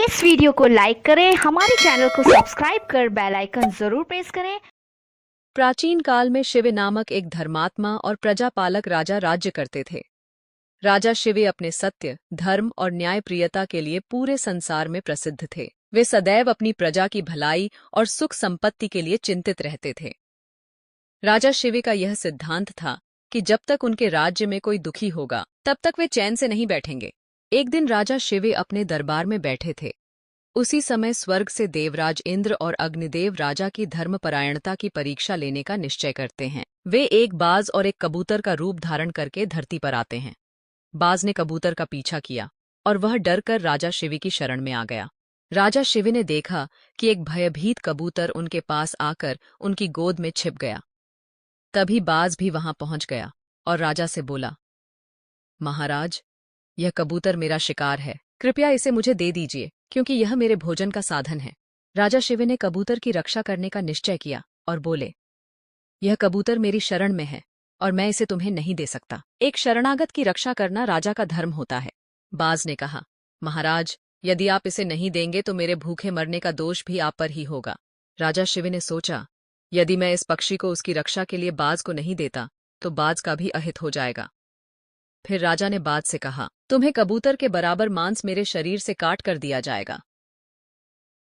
इस वीडियो को लाइक करें, हमारे चैनल को सब्सक्राइब कर बेल आइकन जरूर प्रेस करें। प्राचीन काल में शिव नामक एक धर्मात्मा और प्रजापालक राजा राज्य करते थे। राजा शिव अपने सत्य, धर्म और न्यायप्रियता के लिए पूरे संसार में प्रसिद्ध थे। वे सदैव अपनी प्रजा की भलाई और सुख संपत्ति के लिए चिंतित रहते थे। राजा शिव का यह सिद्धांत था कि जब तक उनके राज्य में कोई दुखी होगा, तब तक वे चैन से नहीं बैठेंगे। एक दिन राजा शिव अपने दरबार में बैठे थे। उसी समय स्वर्ग से देवराज इंद्र और अग्निदेव राजा की धर्मपरायणता की परीक्षा लेने का निश्चय करते हैं। वे एक बाज और एक कबूतर का रूप धारण करके धरती पर आते हैं। बाज ने कबूतर का पीछा किया और वह डरकर राजा शिव की शरण में आ गया। राजा शिव ने देखा कि एक भयभीत कबूतर उनके पास आकर उनकी गोद में छिप गया। तभी बाज भी वहां पहुंच गया और राजा से बोला, महाराज, यह कबूतर मेरा शिकार है, कृपया इसे मुझे दे दीजिए, क्योंकि यह मेरे भोजन का साधन है। राजा शिव ने कबूतर की रक्षा करने का निश्चय किया और बोले, यह कबूतर मेरी शरण में है और मैं इसे तुम्हें नहीं दे सकता। एक शरणागत की रक्षा करना राजा का धर्म होता है। बाज ने कहा, महाराज, यदि आप इसे नहीं देंगे तो मेरे भूखे मरने का दोष भी आप पर ही होगा। राजा शिव ने सोचा, यदि मैं इस पक्षी को उसकी रक्षा के लिए बाज को नहीं देता तो बाज का भी अहित हो जाएगा। फिर राजा ने बाज से कहा, तुम्हें कबूतर के बराबर मांस मेरे शरीर से काट कर दिया जाएगा।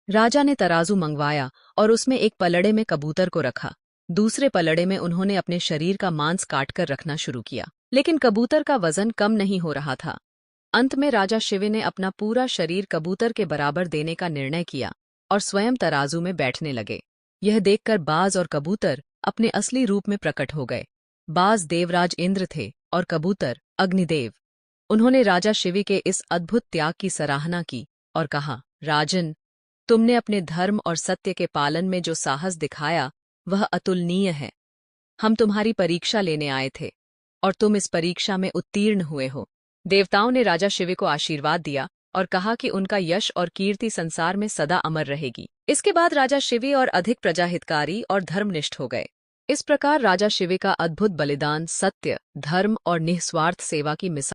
राजा ने तराजू मंगवाया और उसमें एक पलड़े में कबूतर को रखा। दूसरे पलड़े में उन्होंने अपने शरीर का मांस काटकर रखना शुरू किया, लेकिन कबूतर का वजन कम नहीं हो रहा था। अंत में राजा शिव ने अपना पूरा शरीर कबूतर के बराबर देने का निर्णय किया और स्वयं तराजू में बैठने लगे। यह देखकर बाज और कबूतर अपने असली रूप में प्रकट हो गए। बाज देवराज इंद्र थे और कबूतर अग्निदेव। उन्होंने राजा शिव के इस अद्भुत त्याग की सराहना की और कहा, राजन, तुमने अपने धर्म और सत्य के पालन में जो साहस दिखाया वह अतुलनीय है। हम तुम्हारी परीक्षा लेने आए थे और तुम इस परीक्षा में उत्तीर्ण हुए हो। देवताओं ने राजा शिव को आशीर्वाद दिया और कहा कि उनका यश और कीर्ति संसार में सदा अमर रहेगी। इसके बाद राजा शिव और अधिक प्रजाहितकारी और धर्मनिष्ठ हो गए। इस प्रकार राजा शिव का अद्भुत बलिदान सत्य, धर्म और निस्वार्थ सेवा की मिसाल